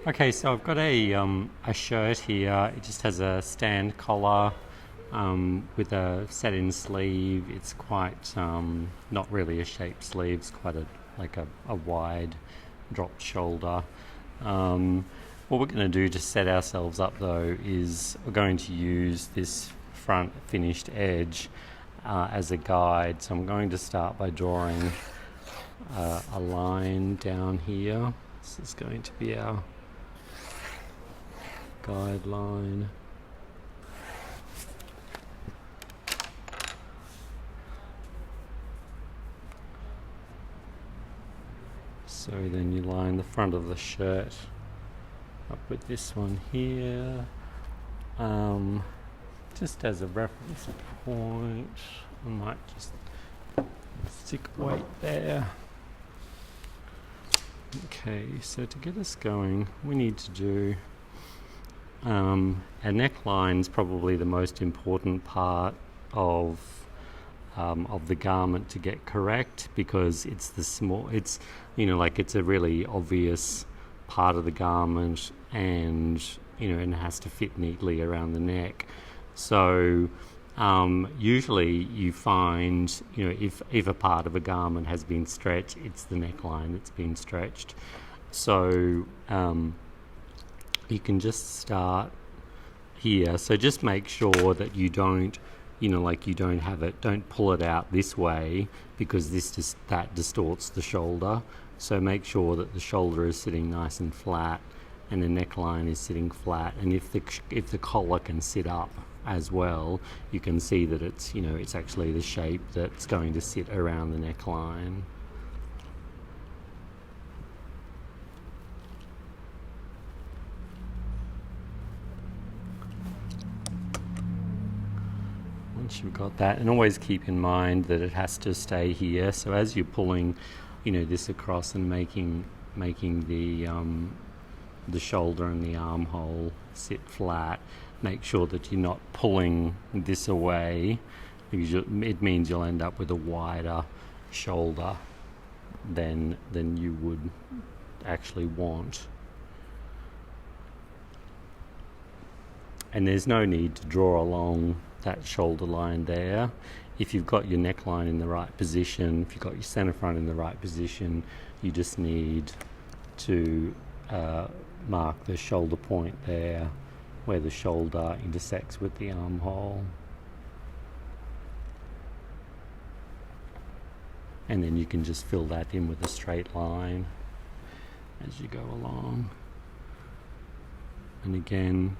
Okay, so I've got a shirt here. It just has a stand collar with a set-in sleeve. It's quite not really a shaped sleeve. It's quite a wide dropped shoulder. What we're going to do to set ourselves up though is we're going to use this front finished edge as a guide. So I'm going to start by drawing a line down here. This is going to be our guideline. So then you line the front of the shirt up with this one here. Just as a reference point, I might just stick weight there. Okay, so to get us going, we need to do a neckline is probably the most important part of the garment to get correct, because it's the small. It's it's a really obvious part of the garment, and and it has to fit neatly around the neck. So usually you find if a part of a garment has been stretched, it's the neckline that's been stretched. So you can just start here. So just make sure that you don't don't pull it out this way, because that distorts the shoulder. So make sure that the shoulder is sitting nice and flat and the neckline is sitting flat. And if the collar can sit up as well, you can see that it's actually the shape that's going to sit around the neckline. Once you've got that, and always keep in mind that it has to stay here. So as you're pulling this across and making the shoulder and the armhole sit flat, make sure that you're not pulling this away, because it means you'll end up with a wider shoulder than you would actually want. And there's no need to draw along that shoulder line there. If you've got your neckline in the right position, if you've got your centre front in the right position, you just need to mark the shoulder point there, where the shoulder intersects with the armhole. And then you can just fill that in with a straight line as you go along. And again,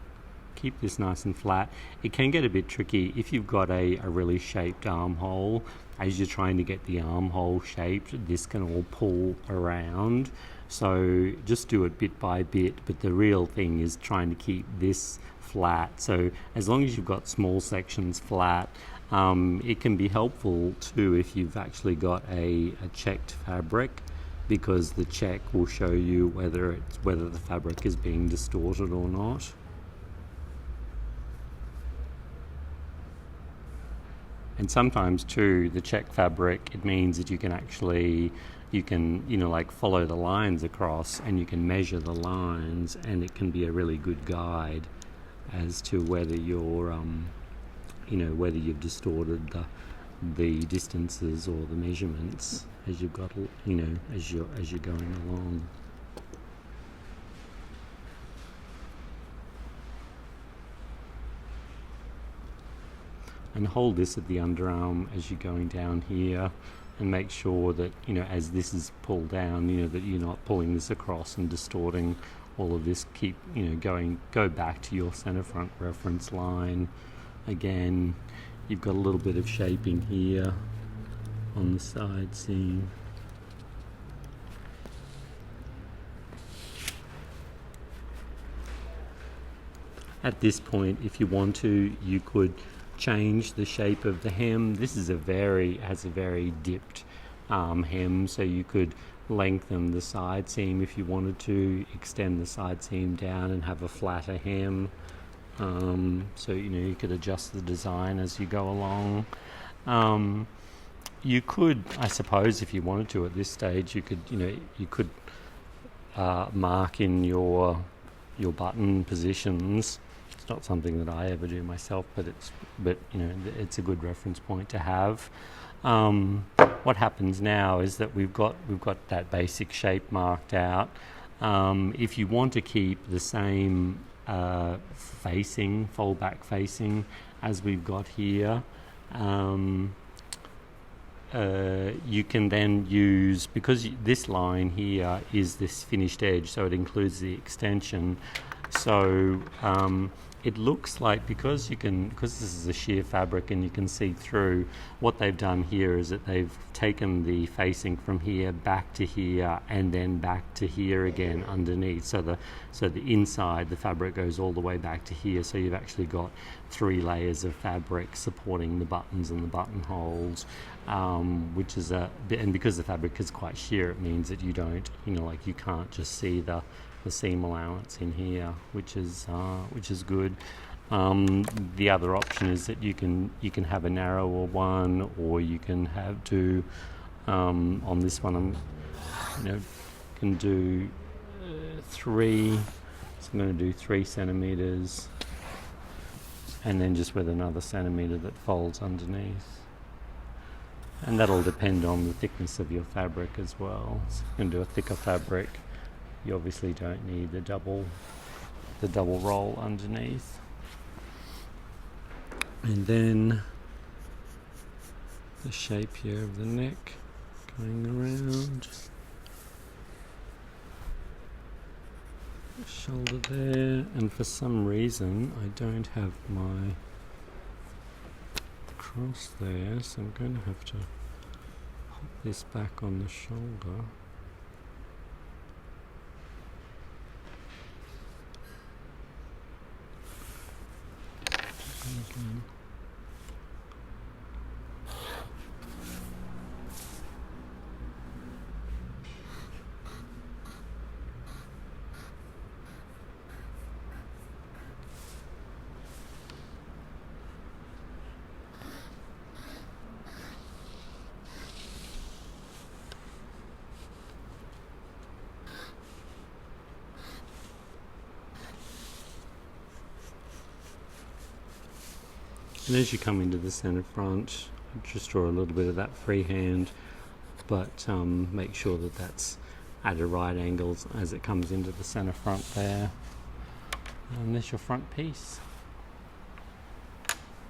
keep this nice and flat. It can get a bit tricky if you've got a really shaped armhole. As you're trying to get the armhole shaped, this can all pull around. So just do it bit by bit, but the real thing is trying to keep this flat. So as long as you've got small sections flat, it can be helpful too if you've actually got a checked fabric, because the check will show you whether the fabric is being distorted or not. And sometimes too, the check fabric, it means that you can follow the lines across, and you can measure the lines, and it can be a really good guide as to whether whether you've distorted the distances or the measurements as you've got as you're going along. And hold this at the underarm as you're going down here, and make sure that as this is pulled down, that you're not pulling this across and distorting all of this. Keep go back to your center front reference line. Again, you've got a little bit of shaping here on the side seam. At this point, if you want to, you could change the shape of the hem. This has a very dipped hem, so you could lengthen the side seam if you wanted to, extend the side seam down and have a flatter hem. So you could adjust the design as you go along. You could, I suppose, if you wanted to at this stage, you could mark in your button positions. It's not something that I ever do myself, but it's a good reference point to have. What happens now is that we've got that basic shape marked out. If you want to keep the same fold back facing as we've got here, you can then use, because this line here is this finished edge, so it includes the extension. So it looks like, because this is a sheer fabric and you can see through, what they've done here is that they've taken the facing from here back to here and then back to here again underneath. So the inside, the fabric goes all the way back to here. So you've actually got 3 layers of fabric supporting the buttons and the buttonholes, which is and because the fabric is quite sheer, it means that you don't, you can't just see the seam allowance in here, which is good. The other option is that you can have a narrower one, or you can do on this one can do 3. So I'm going to do 3 centimeters, and then just with another centimeter that folds underneath. And that'll depend on the thickness of your fabric as well. So you can do a thicker fabric. You obviously don't need the double roll underneath. And then the shape here of the neck going around. The shoulder there, and for some reason I don't have my cross there, so I'm going to have to pop this back on the shoulder. Again. And as you come into the centre front, just draw a little bit of that freehand, but make sure that that's at a right angle as it comes into the centre front there. And there's your front piece.